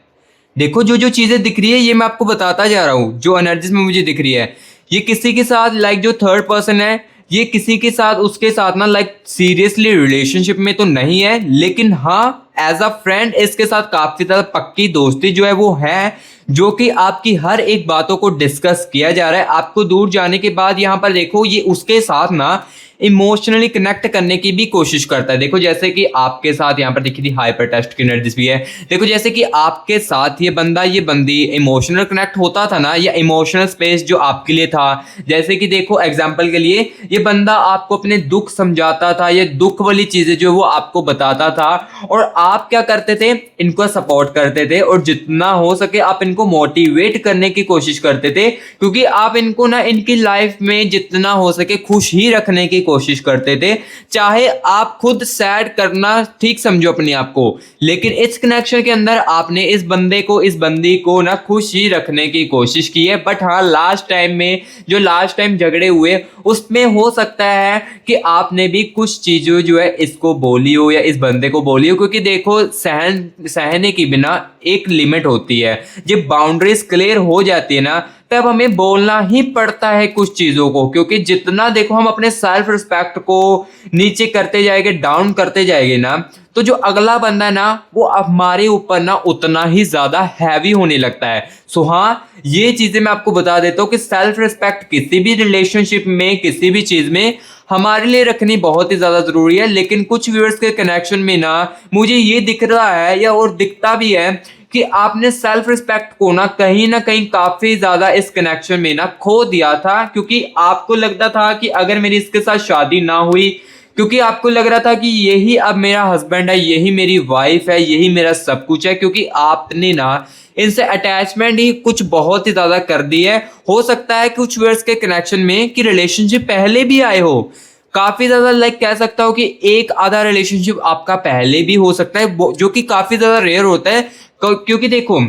देखो जो जो चीजें दिख रही है ये मैं आपको बताता जा रहा हूं, जो एनर्जीज में मुझे दिख रही है ये किसी के साथ लाइक जो थर्ड पर्सन है ये किसी के साथ उसके साथ ना लाइक सीरियसली रिलेशनशिप में तो नहीं है, लेकिन हाँ एज अ फ्रेंड इसके साथ काफी ज्यादा पक्की दोस्ती जो है वो है। जो कि आपकी हर एक बातों को डिस्कस किया जा रहा है। आपको दूर जाने के बाद यहाँ पर देखो ये उसके साथ ना इमोशनली कनेक्ट करने की भी कोशिश करता है। देखो जैसे कि आपके साथ यहाँ पर देखी थी हाइपर टेक्स्ट की एनर्जीज भी है। देखो जैसे कि आपके साथ ये बंदा ये बंदी इमोशनल कनेक्ट होता था ना, या इमोशनल स्पेस जो आपके लिए था। जैसे कि देखो एग्जांपल के लिए ये बंदा आपको अपने दुख समझाता था, ये दुख वाली चीजें जो वो आपको बताता था, और आप क्या करते थे, इनको सपोर्ट करते थे और जितना हो सके आप इनको मोटिवेट करने की कोशिश करते थे, क्योंकि आप इनको ना इनकी लाइफ में जितना हो सके खुश ही रखने की कोशिश करते थे। चाहे आप खुद सैड करना ठीक समझो अपने आप को, लेकिन इस कनेक्शन के अंदर आपने इस बंदे को इस बंदी को ना खुश ही रखने की कोशिश की है। बट हाँ, लास्ट टाइम में जो लास्ट टाइम झगड़े हुए उसमें हो सकता है कि आपने भी कुछ चीजों जो है इसको बोली हो या इस बंदे को बोली हो, क्योंकि देखो सहने की बिना एक लिमिट होती है। जब बाउंड्रीज क्लियर हो जाती है ना, तब हमें बोलना ही पड़ता है कुछ चीजों को, क्योंकि जितना देखो हम अपने सेल्फ रिस्पेक्ट को नीचे करते जाएंगे, डाउन करते जाएंगे ना, तो जो अगला बंदा है ना वो हमारे ऊपर ना उतना ही ज्यादा हैवी होने लगता है। सो हाँ, ये चीजें मैं आपको बता देता हूँ कि सेल्फ रिस्पेक्ट किसी भी रिलेशनशिप में, किसी भी चीज में हमारे लिए रखनी बहुत ही ज्यादा जरूरी है। लेकिन कुछ व्यूअर्स के कनेक्शन में ना मुझे ये दिख रहा है, या और दिखता भी है, कि आपने सेल्फ रिस्पेक्ट को ना कहीं काफी ज्यादा इस कनेक्शन में ना खो दिया था, क्योंकि आपको लगता था कि अगर मेरी इसके साथ शादी ना हुई, क्योंकि आपको लग रहा था कि यही अब मेरा हस्बैंड है, यही मेरी वाइफ है, यही मेरा सब कुछ है, क्योंकि आपने ना इनसे अटैचमेंट ही कुछ बहुत ही ज्यादा कर दी है। हो सकता है कुछ वर्ष के कनेक्शन में कि रिलेशनशिप पहले भी आए हो, काफी ज्यादा लाइक कह सकता हूँ कि एक आधा रिलेशनशिप आपका पहले भी हो सकता है, जो कि काफी ज्यादा रेयर होता है। क्योंकि देखो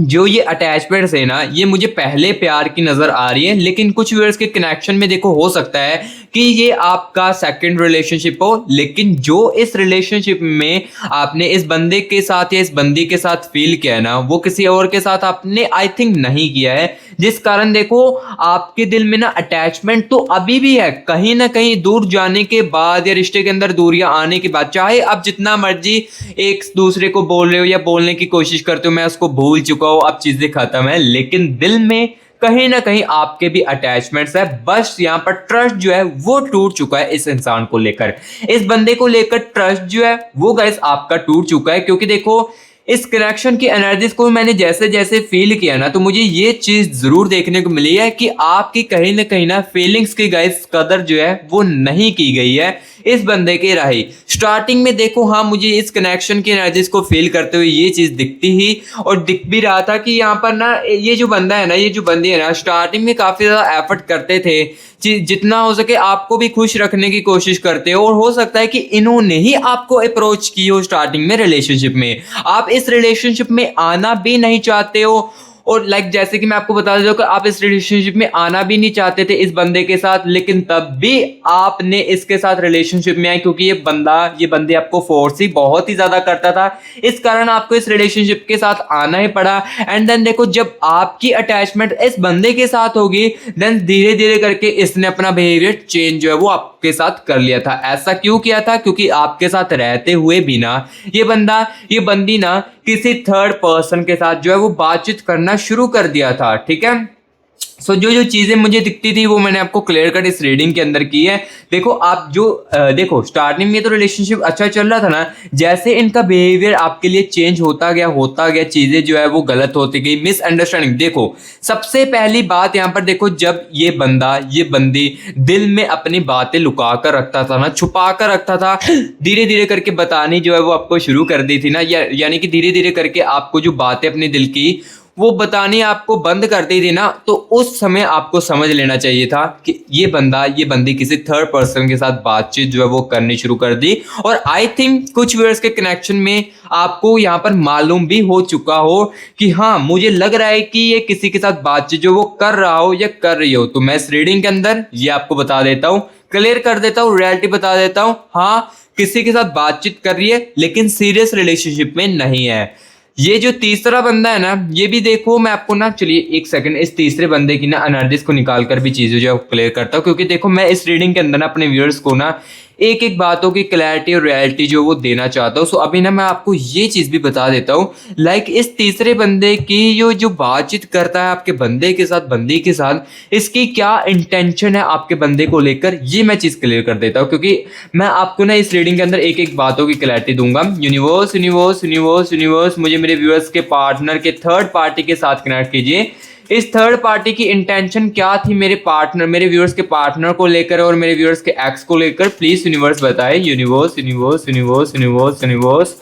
जो ये अटैचमेंट्स है ना, ये मुझे पहले प्यार की नजर आ रही है, लेकिन कुछ व्यूअर्स के कनेक्शन में देखो हो सकता है कि ये आपका सेकंड रिलेशनशिप हो, लेकिन जो इस रिलेशनशिप में आपने इस बंदे के साथ या इस बंदी के साथ फील किया है ना, वो किसी और के साथ आपने आई थिंक नहीं किया है, जिस कारण देखो आपके दिल में ना अटैचमेंट तो अभी भी है। कहीं ना कहीं दूर जाने के बाद या रिश्ते के अंदर दूरियां आने के बाद, चाहे आप जितना मर्जी एक दूसरे को बोल रहे हो या बोलने की कोशिश करते हो मैं उसको भूल चुका हूं, अब चीजें खत्म है, लेकिन दिल में कहीं ना कहीं आपके भी अटैचमेंट्स है। बस यहाँ पर ट्रस्ट जो है वो टूट चुका है इस इंसान को लेकर, इस बंदे को लेकर ट्रस्ट जो है वो गाइस आपका टूट चुका है। क्योंकि देखो इस कनेक्शन की एनर्जीज को मैंने जैसे जैसे फील किया ना, तो मुझे ये चीज जरूर देखने को मिली है कि आपकी कहीं ना फीलिंग्स की गाइस कदर जो है वो नहीं की गई है इस बंदे के राही। स्टार्टिंग में देखो हाँ, मुझे इस कनेक्शन की एनर्जीज को फील करते हुए ये चीज दिखती ही और दिख भी रहा था कि यहाँ पर ना ये जो बंदा है ना, ये जो बंदी है ना, स्टार्टिंग में काफी ज्यादा एफर्ट करते थे, जितना हो सके आपको भी खुश रखने की कोशिश करते हो, और हो सकता है कि इन्होंने ही आपको अप्रोच की हो स्टार्टिंग में रिलेशनशिप में, आप इस रिलेशनशिप में आना भी नहीं चाहते हो, और लाइक जैसे कि मैं आपको बता दूं कि आप इस रिलेशनशिप में आना भी नहीं चाहते थे इस बंदे के साथ, लेकिन तब भी आपने इसके साथ रिलेशनशिप में आए, क्योंकि ये बंदे आपको फोर्स ही बहुत ही ज्यादा करता था, इस कारण आपको इस रिलेशनशिप के साथ आना ही पड़ा। एंड देन देखो जब आपकी अटैचमेंट इस बंदे के साथ होगी, देन धीरे धीरे करके इसने अपना बिहेवियर चेंज जो है वो आपके साथ कर लिया था। ऐसा क्यों किया था? क्योंकि आपके साथ रहते हुए भी ना ये बंदी ना किसी थर्ड पर्सन के साथ जो है वो बातचीत करना शुरू कर दिया था। ठीक है, सो जो चीजें मुझे दिखती थी वो मैंने आपको क्लियर कट इस रीडिंग के अंदर की है। देखो आप देखो स्टार्टिंग में तो रिलेशनशिप अच्छा चल रहा था ना, जैसे इनका बिहेवियर आपके लिए चेंज होता गया, चीजें जो है वो गलत होती गई, मिसअंडरस्टैंडिंग। देखो सबसे पहली बात यहाँ पर देखो, जब ये बंदी दिल में अपनी बातें लुका कर रखता था ना, छुपा कर रखता था, धीरे धीरे करके बतानी जो है वो आपको शुरू कर दी थी ना, यानी कि धीरे धीरे करके आपको जो बातें अपने दिल की वो बतानी आपको बंद कर दी थी ना, तो उस समय आपको समझ लेना चाहिए था कि ये बंदी किसी थर्ड पर्सन के साथ बातचीत जो है वो करनी शुरू कर दी। और आई थिंक कुछ व्यूअर्स के कनेक्शन में आपको यहाँ पर मालूम भी हो चुका हो कि हाँ, मुझे लग रहा है कि ये किसी के साथ बातचीत जो वो कर रहा हो या कर रही हो। तो मैं इस रीडिंग के अंदर ये आपको बता देता हूँ, क्लियर कर देता हूँ, रियलिटी बता देता हूँ। हाँ, किसी के साथ बातचीत कर रही है लेकिन सीरियस रिलेशनशिप में नहीं है। ये जो तीसरा बंदा है ना, ये भी देखो मैं आपको ना, चलिए एक सेकंड, इस तीसरे बंदे की ना एनर्जीज को निकाल कर भी चीजें जो है क्लियर करता हूँ, क्योंकि देखो मैं इस रीडिंग के अंदर ना अपने व्यूअर्स को ना एक एक बातों की क्लैरिटी और रियलिटी जो वो देना चाहता हूँ। सो अभी ना मैं आपको ये चीज़ भी बता देता हूँ, लाइक इस तीसरे बंदे की जो बातचीत करता है आपके बंदे के साथ, बंदी के साथ, इसकी क्या इंटेंशन है आपके बंदे को लेकर, ये मैं चीज़ क्लियर कर देता हूँ। क्योंकि मैं आपको ना इस रीडिंग के अंदर एक एक बातों की क्लैरिटी दूंगा। यूनिवर्स यूनिवर्स यूनिवर्स यूनिवर्स मुझे मेरे व्यूअर्स के पार्टनर के थर्ड पार्टी के साथ कनेक्ट कीजिए। इस थर्ड पार्टी की इंटेंशन क्या थी मेरे पार्टनर, मेरे व्यूअर्स के पार्टनर को लेकर और मेरे व्यूअर्स के एक्स को लेकर, प्लीज यूनिवर्स बताए। Universe universe universe universe universe.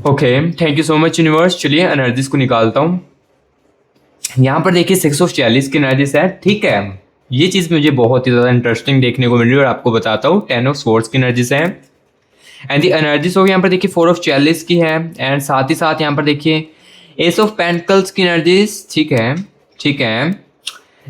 Okay, thank you so much universe. चलिए एनर्जीज को निकालता हूँ। यहाँ पर देखिए 646 की एनर्जीज है, ठीक है। ये चीज़ मुझे बहुत ही ज़्यादा इंटरेस्टिंग देखने को मिल रही है और आपको बताता हूँ। 10 ऑफ स्वॉर्ड्स की एनर्जीज है एंड दी एनर्जीज होगी यहाँ पर देखिए 4 ऑफ चैलिस की है एंड साथ ही साथ यहाँ पर देखिए एस ऑफ पेंटिकल्स की एनर्जीज, ठीक है, ठीक है।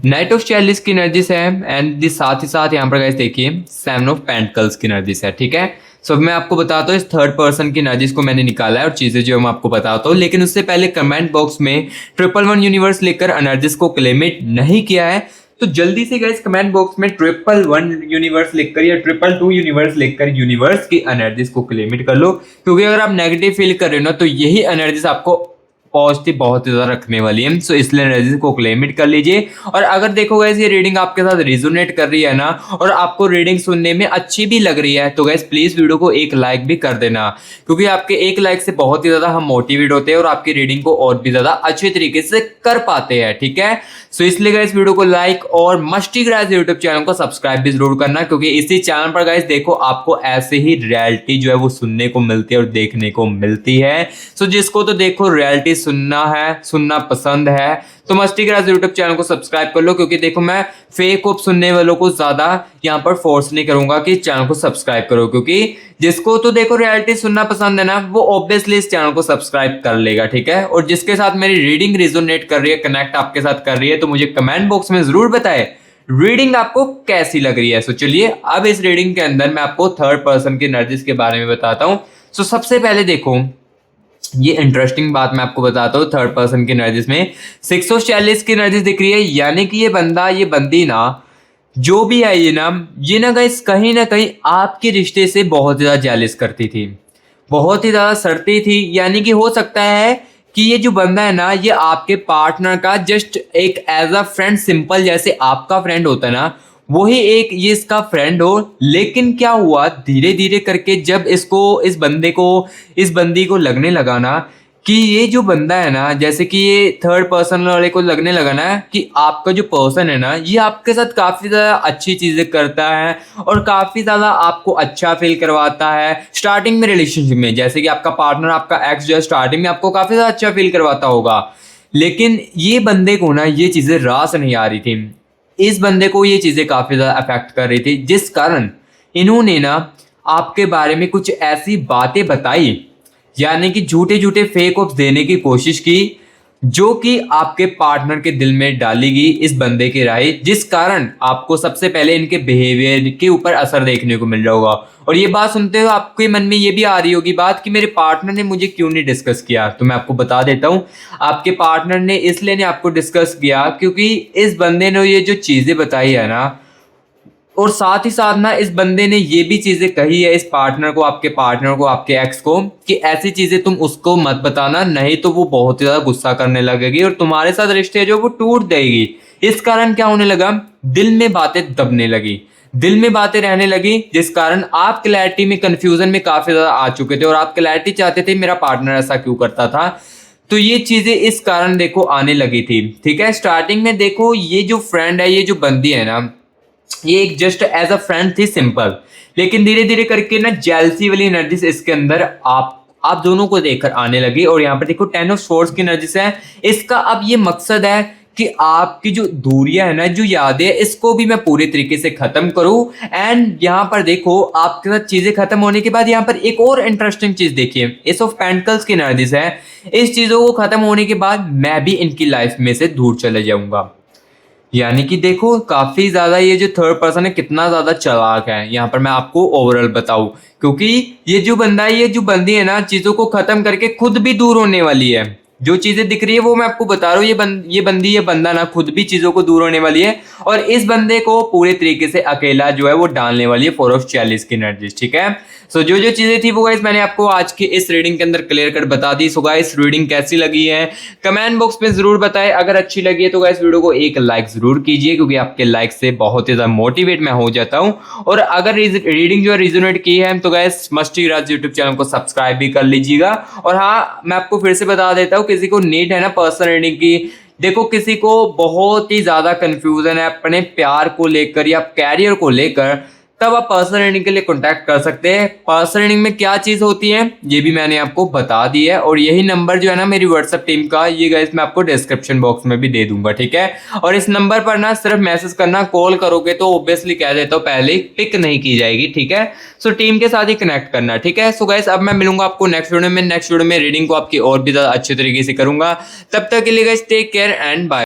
नाइट ऑफ चैलिस की एनर्जीज है एंड दी साथ ही साथ यहाँ पर गाइस देखिए 7 ऑफ पेंटिकल्स की एनर्जीज है, ठीक है। सो मैं आपको बताता हूँ इस थर्ड पर्सन की एनर्जीज को मैंने निकाला है और चीज़ें जो मैं आपको बताता हूँ, लेकिन उससे पहले कमेंट बॉक्स में 111 यूनिवर्स लेकर एनर्जीज को क्लेमिट नहीं किया है तो जल्दी से गाइस कमेंट बॉक्स में 111 यूनिवर्स लिखकर या 222 यूनिवर्स लिखकर यूनिवर्स की एनर्जीज को क्लेमिट कर लो। क्योंकि अगर आप नेगेटिव फील कर रहे हो ना तो यही एनर्जीज आपको पॉजिटिव बहुत ही ज़्यादा रखने वाली है। सो इसलिए एनर्जी को क्लेमिट कर लीजिए। और अगर देखो गैस ये रीडिंग आपके साथ रिजोनेट कर रही है ना और आपको रीडिंग सुनने में अच्छी भी लग रही है तो गैस प्लीज़ वीडियो को एक लाइक भी कर देना, क्योंकि आपके एक लाइक से बहुत ही ज़्यादा हम मोटिवेट होते हैं और आपकी रीडिंग को और भी ज़्यादा अच्छे तरीके से कर पाते हैं, ठीक है। सो इसलिए गैस वीडियो को लाइक और मस्टी ग्राइज यूट्यूब चैनल को सब्सक्राइब भी जरूर करना, क्योंकि इसी चैनल पर गाइस देखो आपको ऐसे ही रियलिटी जो है वो सुनने को मिलती है और देखने को मिलती है। सो जिसको तो देखो रियलिटी सुनना है, सुनना पसंद है तो मस्टी ग्राइज यूट्यूब चैनल को सब्सक्राइब कर लो, क्योंकि देखो मैं फेक होप सुनने वालों को ज्यादा यहाँ पर फोर्स नहीं करूंगा कि चैनल को सब्सक्राइब करो, क्योंकि जिसको तो देखो रियलिटी सुनना पसंद है ना वो ऑब्वियसली इस चैनल को सब्सक्राइब कर लेगा, ठीक है। और जिसके साथ मेरी रीडिंग रिजोनेट कर रही है, कनेक्ट आपके साथ कर रही है, तो मुझे कमेंट बॉक्स में जरूर बताए रीडिंग आपको कैसी लग रही है। सो चलिए अब इस रीडिंग के अंदर मैं आपको थर्ड पर्सन की एनर्जीज के बारे में बताता हूँ। सो सबसे पहले देखो ये इंटरेस्टिंग बात मैं आपको बताता हूँ, थर्ड पर्सन की एनर्जीज में 646 की एनर्जीज दिख रही है, यानी कि ये बंदा ये बंदी ना जो भी है ये ना गाइस कहीं ना कहीं आपके रिश्ते से बहुत ज्यादा जेलिस करती थी, बहुत ही ज्यादा सड़ती थी। यानी कि हो सकता है कि ये जो बंदा है ना ये आपके पार्टनर का जस्ट एक एज अ फ्रेंड, सिंपल जैसे आपका फ्रेंड होता है ना वही एक ये इसका फ्रेंड हो। लेकिन क्या हुआ धीरे धीरे करके जब इसको इस बंदे को इस बंदी को लगने लगा ना कि ये जो बंदा है ना, जैसे कि ये थर्ड पर्सन वाले को लगने लगा ना कि आपका जो पर्सन है ना ये आपके साथ काफी ज्यादा अच्छी चीजें करता है और काफी ज्यादा आपको अच्छा फील करवाता है स्टार्टिंग में रिलेशनशिप में। जैसे कि आपका पार्टनर, आपका एक्स जो है स्टार्टिंग में आपको काफी ज्यादा अच्छा फील करवाता होगा, लेकिन ये बंदे को ना ये चीजें रास नहीं आ रही थी। इस बंदे को ये चीजें काफी ज्यादा अफेक्ट कर रही थी, जिस कारण इन्होंने ना आपके बारे में कुछ ऐसी बातें बताई, यानी कि झूठे झूठे फेक ऑप्स देने की कोशिश की, जो कि आपके पार्टनर के दिल में डाली गई इस बंदे की राय, जिस कारण आपको सबसे पहले इनके बिहेवियर के ऊपर असर देखने को मिल रहा होगा। और ये बात सुनते हुए आपके मन में ये भी आ रही होगी बात कि मेरे पार्टनर ने मुझे क्यों नहीं डिस्कस किया। तो मैं आपको बता देता हूँ आपके पार्टनर ने इसलिए नहीं आपको डिस्कस किया क्योंकि इस बंदे ने ये जो चीजें बताई है ना, और साथ ही साथ ना इस बंदे ने ये भी चीजें कही है इस पार्टनर को, आपके पार्टनर को, आपके एक्स को, कि ऐसी चीजें तुम उसको मत बताना, नहीं तो वो बहुत ही ज्यादा गुस्सा करने लगेगी और तुम्हारे साथ रिश्ते जो वो टूट देगी। इस कारण क्या होने लगा, दिल में बातें दबने लगी, दिल में बातें रहने लगी, जिस कारण आप क्लैरिटी में कंफ्यूजन में काफी ज्यादा आ चुके थे और आप क्लैरिटी चाहते थे मेरा पार्टनर ऐसा क्यों करता था। तो ये चीजें इस कारण देखो आने लगी थी, ठीक है। स्टार्टिंग में देखो ये जो फ्रेंड है, ये जो बंदी है ना, ये एक जस्ट एज अ फ्रेंड थी सिंपल, लेकिन धीरे धीरे करके ना जेलसी वाली एनर्जीज इसके अंदर आप दोनों को देखकर आने लगी। और यहाँ पर देखो 10 ऑफ स्वॉर्ड्स की एनर्जीज है। इसका अब ये मकसद है कि आपकी जो दूरियां है ना, जो यादें है, इसको भी मैं पूरे तरीके से खत्म करूं। एंड यहाँ पर देखो आपके साथ चीजें खत्म होने के बाद यहाँ पर एक और इंटरेस्टिंग चीज देखिए, एस ऑफ पेंटिकल्स की एनर्जीज है। इस चीजों को खत्म होने के बाद मैं भी इनकी लाइफ में से दूर चले जाऊंगा। यानी कि देखो काफी ज्यादा ये जो थर्ड पर्सन है कितना ज्यादा चालाक है, यहाँ पर मैं आपको ओवरऑल बताऊं, क्योंकि ये जो बंदा है, ये जो बंदी है ना, चीजों को खत्म करके खुद भी दूर होने वाली है। जो चीजें दिख रही है वो मैं आपको बता रहा हूँ, ये बंदा ना खुद भी चीजों को दूर होने वाली है और इस बंदे को पूरे तरीके से अकेला जो है वो डालने वाली है 4 ऑफ 46 की एनर्जी, ठीक है। सो जो जो चीजें थी वो गाइस मैंने आपको आज की इस रीडिंग के अंदर क्लियर कट बता दी। सो गाइस रीडिंग कैसी लगी है कमेंट बॉक्स में जरूर बताएं। अगर अच्छी लगी है तो गाइस वीडियो को एक लाइक जरूर कीजिए, क्योंकि आपके लाइक से बहुत ही ज्यादा मोटिवेट मैं हो जाता हूँ। और अगर रीडिंग जो है रिजोनेट की है तो गाइस मस्टी राज यूट्यूब चैनल को सब्सक्राइब भी कर लीजिएगा। और हाँ, मैं आपको फिर से बता देता हूँ, किसी को नीड है ना पर्सनल रीडिंग की, देखो किसी को बहुत ही ज्यादा कंफ्यूजन है अपने प्यार को लेकर या कैरियर को लेकर, तब आप पर्सनल रीडिंग के लिए कांटेक्ट कर सकते हैं। पर्सनल रीडिंग में क्या चीज होती है ये भी मैंने आपको बता दी है, और यही नंबर जो है ना मेरी व्हाट्सएप टीम का, ये गाइस मैं आपको डिस्क्रिप्शन बॉक्स में भी दे दूंगा, ठीक है। और इस नंबर पर ना सिर्फ मैसेज करना, कॉल करोगे तो ऑब्वियसली कह देता हूँ पहले पिक नहीं की जाएगी, ठीक है। सो टीम के साथ ही कनेक्ट करना, ठीक है। सो गाइस अब मैं मिलूंगा आपको नेक्स्ट वीडियो में रीडिंग को आपकी और भी ज्यादा अच्छे तरीके से करूंगा। तब तक के लिए guys take care and bye.